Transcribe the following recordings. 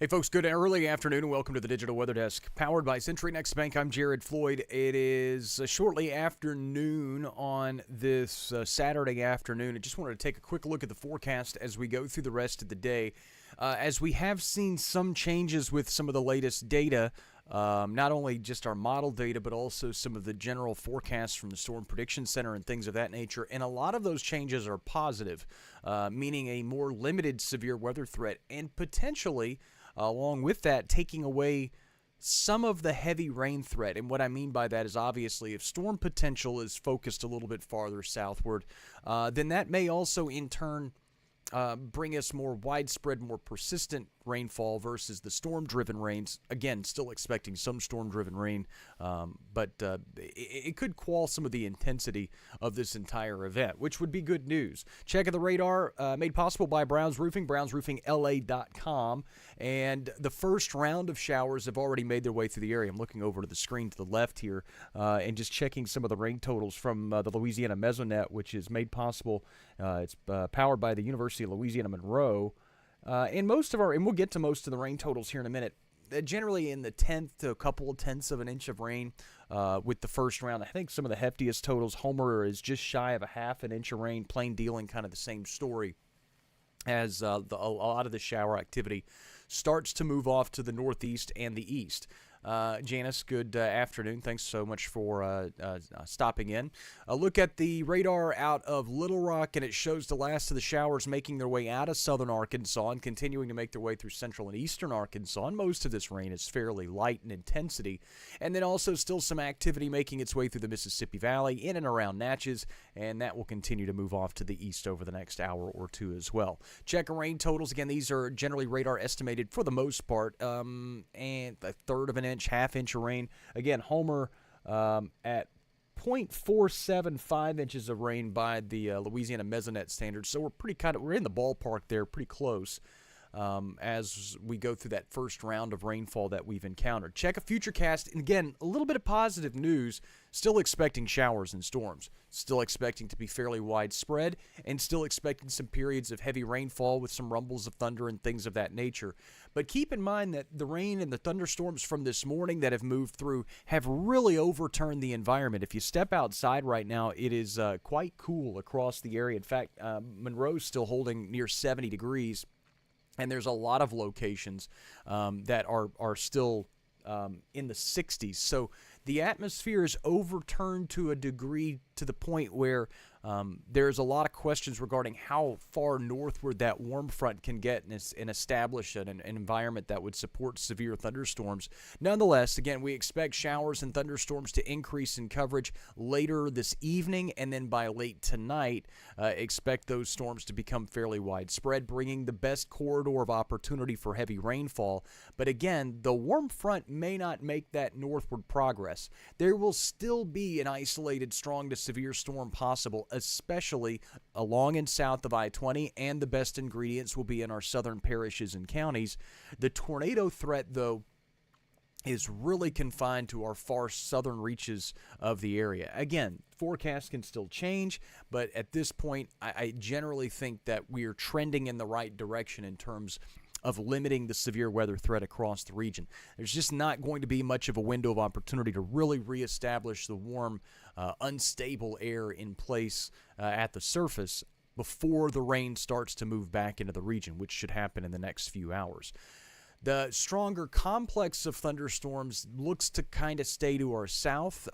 Hey folks, good early afternoon and welcome to the Digital Weather Desk. Powered by Century Next Bank, I'm Jared Floyd. It is shortly after noon on this Saturday afternoon. I just wanted to take a quick look at the forecast as we go through the rest of the day. As we have seen some changes with some of the latest data, not only just our model data, but also some of the general forecasts from the Storm Prediction Center and things of that nature. And a lot of those changes are positive, meaning a more limited severe weather threat and potentially along with that, taking away some of the heavy rain threat. And what I mean by that is obviously if storm potential is focused a little bit farther southward, then that may also in turn bring us more widespread, more persistent rainfall versus the storm-driven rains. Again, still expecting some storm-driven rain, but it could quell some of the intensity of this entire event, which would be good news. Check of the radar made possible by Brown's Roofing, brownsroofingla.com, and the first round of showers have already made their way through the area. I'm looking over to the screen to the left here and just checking some of the rain totals from the Louisiana Mesonet, which is made possible. It's powered by the University of Louisiana Monroe. And we'll get to most of the rain totals here in a minute. Generally in the tenth to a couple of tenths of an inch of rain with the first round. I think some of the heftiest totals, Homer is just shy of a half an inch of rain, plain dealing, kind of the same story as a lot of the shower activity starts to move off to the northeast and the east. Janice, good afternoon. Thanks so much for stopping in. A look at the radar out of Little Rock, and it shows the last of the showers making their way out of southern Arkansas and continuing to make their way through central and eastern Arkansas. And most of this rain is fairly light in intensity. And then also still some activity making its way through the Mississippi Valley in and around Natchez, and that will continue to move off to the east over the next hour or two as well. Check rain totals. Again, these are generally radar estimated for the most part, and a third of an inch, half inch of rain. Again, Homer at 0.475 inches of rain by the Louisiana Mesonet standards. So we're in the ballpark there, pretty close as we go through that first round of rainfall that we've encountered. Check a futurecast, and again, a little bit of positive news. Still expecting showers and storms. Still expecting to be fairly widespread, and still expecting some periods of heavy rainfall with some rumbles of thunder and things of that nature. But keep in mind that the rain and the thunderstorms from this morning that have moved through have really overturned the environment. If you step outside right now, it is quite cool across the area. In fact, Monroe's still holding near 70 degrees. And there's a lot of locations that are still in the 60s. So the atmosphere is overturned to a degree to the point where there's a lot of questions regarding how far northward that warm front can get and establish an environment that would support severe thunderstorms. Nonetheless, again, we expect showers and thunderstorms to increase in coverage later this evening, and then by late tonight, expect those storms to become fairly widespread, bringing the best corridor of opportunity for heavy rainfall. But again, the warm front may not make that northward progress. There will still be an isolated strong to severe storm possible, especially along and south of I-20, and the best ingredients will be in our southern parishes and counties. The tornado threat, though, is really confined to our far southern reaches of the area. Again, forecasts can still change, but at this point, I generally think that we are trending in the right direction in terms of limiting the severe weather threat across the region. There's just not going to be much of a window of opportunity to really reestablish the warm, unstable air in place at the surface before the rain starts to move back into the region, which should happen in the next few hours. The stronger complex of thunderstorms looks to kind of stay to our south,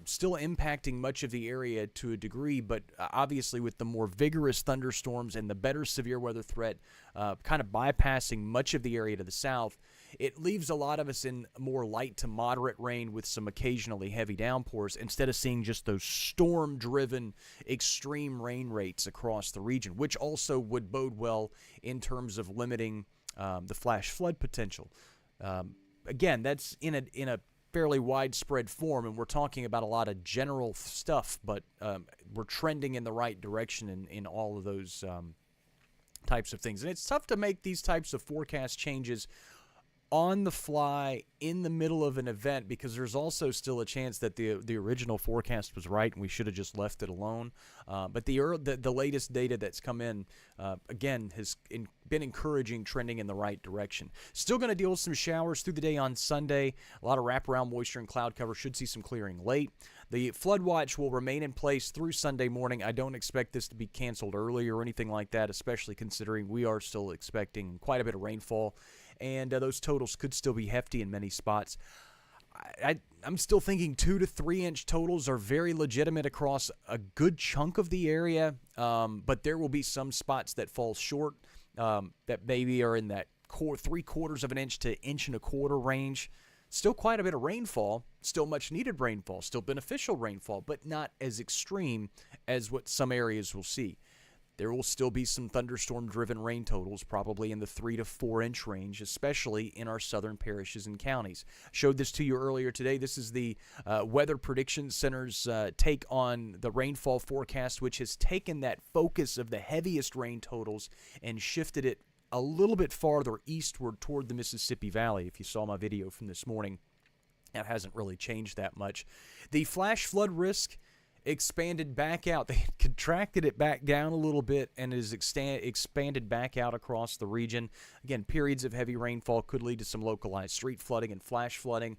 still impacting much of the area to a degree, but obviously with the more vigorous thunderstorms and the better severe weather threat kind of bypassing much of the area to the south, it leaves a lot of us in more light to moderate rain with some occasionally heavy downpours instead of seeing just those storm-driven extreme rain rates across the region, which also would bode well in terms of limiting the flash flood potential. Again, that's in a fairly widespread form, and we're talking about a lot of general stuff, but we're trending in the right direction in all of those types of things. And it's tough to make these types of forecast changes on the fly in the middle of an event, because there's also still a chance that the original forecast was right and we should have just left it alone. But the latest data that's come in, again, has been encouraging, trending in the right direction. Still going to deal with some showers through the day on Sunday. A lot of wraparound moisture and cloud cover. Should see some clearing late. The flood watch will remain in place through Sunday morning. I don't expect this to be canceled early or anything like that, especially considering we are still expecting quite a bit of rainfall, and those totals could still be hefty in many spots. I'm still thinking 2 to 3 inch totals are very legitimate across a good chunk of the area, but there will be some spots that fall short, that maybe are in that 3/4 of an inch to 1.25 inch range. Still quite a bit of rainfall, still much needed rainfall, still beneficial rainfall, but not as extreme as what some areas will see. There will still be some thunderstorm-driven rain totals, probably in the 3 to 4 inch range, especially in our southern parishes and counties. Showed this to you earlier today. This is the Weather Prediction Center's take on the rainfall forecast, which has taken that focus of the heaviest rain totals and shifted it a little bit farther eastward toward the Mississippi Valley. If you saw my video from this morning, that hasn't really changed that much. The flash flood risk expanded back out. They contracted it back down a little bit and is expanded back out across the region. Again, periods of heavy rainfall could lead to some localized street flooding and flash flooding,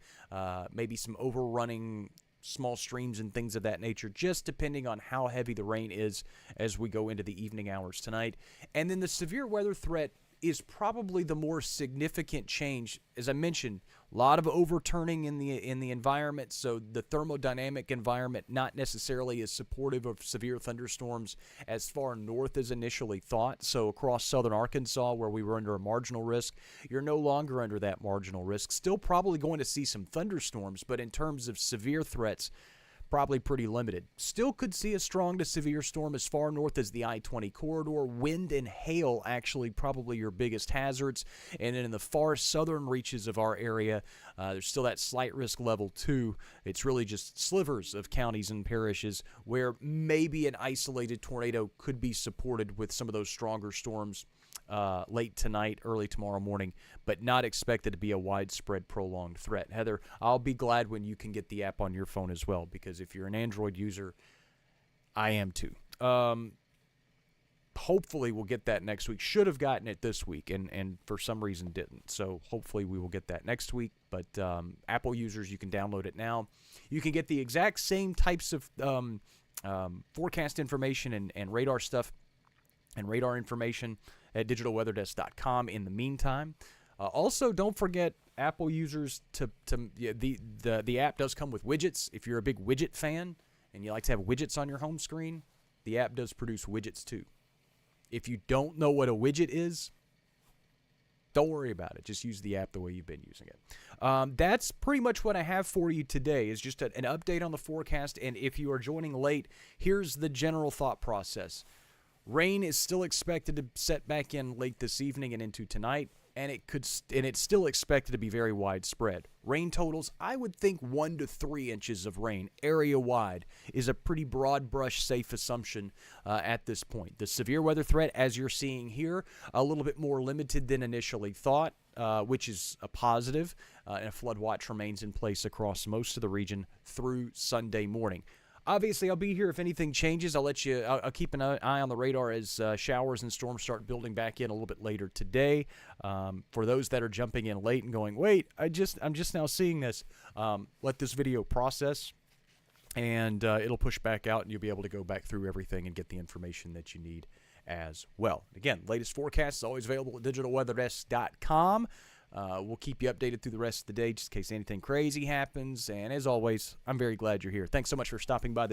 maybe some overrunning small streams and things of that nature, just depending on how heavy the rain is as we go into the evening hours tonight. And then the severe weather threat is probably the more significant change. As I mentioned, a lot of overturning in the environment, so the thermodynamic environment not necessarily as supportive of severe thunderstorms as far north as initially thought. So across southern Arkansas, where we were under a marginal risk, you're no longer under that marginal risk. Still probably going to see some thunderstorms, but in terms of severe threats, probably pretty limited. Still could see a strong to severe storm as far north as the I-20 corridor. Wind and hail actually probably your biggest hazards. And then in the far southern reaches of our area, there's still that slight risk level 2. It's really just slivers of counties and parishes where maybe an isolated tornado could be supported with some of those stronger storms late tonight, early tomorrow morning, but not expected to be a widespread, prolonged threat. Heather, I'll be glad when you can get the app on your phone as well, because if you're an Android user, I am too. Hopefully we'll get that next week. Should have gotten it this week, and for some reason didn't. So hopefully we will get that next week. But Apple users, you can download it now. You can get the exact same types of forecast information and radar stuff and radar information at digitalweatherdesk.com in the meantime. Also, don't forget, Apple users, the app does come with widgets. If you're a big widget fan and you like to have widgets on your home screen, the app does produce widgets too. If you don't know what a widget is, don't worry about it. Just use the app the way you've been using it. That's pretty much what I have for you today, is just an update on the forecast. And if you are joining late, here's the general thought process. Rain is still expected to set back in late this evening and into tonight, and it's still expected to be very widespread. Rain totals, I would think 1 to 3 inches of rain area-wide is a pretty broad brush safe assumption at this point. The severe weather threat, as you're seeing here, a little bit more limited than initially thought, which is a positive, and a flood watch remains in place across most of the region through Sunday morning. Obviously, I'll be here if anything changes. I'll keep an eye on the radar as showers and storms start building back in a little bit later today. For those that are jumping in late and going, wait, I'm just now seeing this, let this video process, and it'll push back out, and you'll be able to go back through everything and get the information that you need as well. Again, latest forecast is always available at digitalweatherdesk.com. We'll keep you updated through the rest of the day just in case anything crazy happens. And as always, I'm very glad you're here. Thanks so much for stopping by the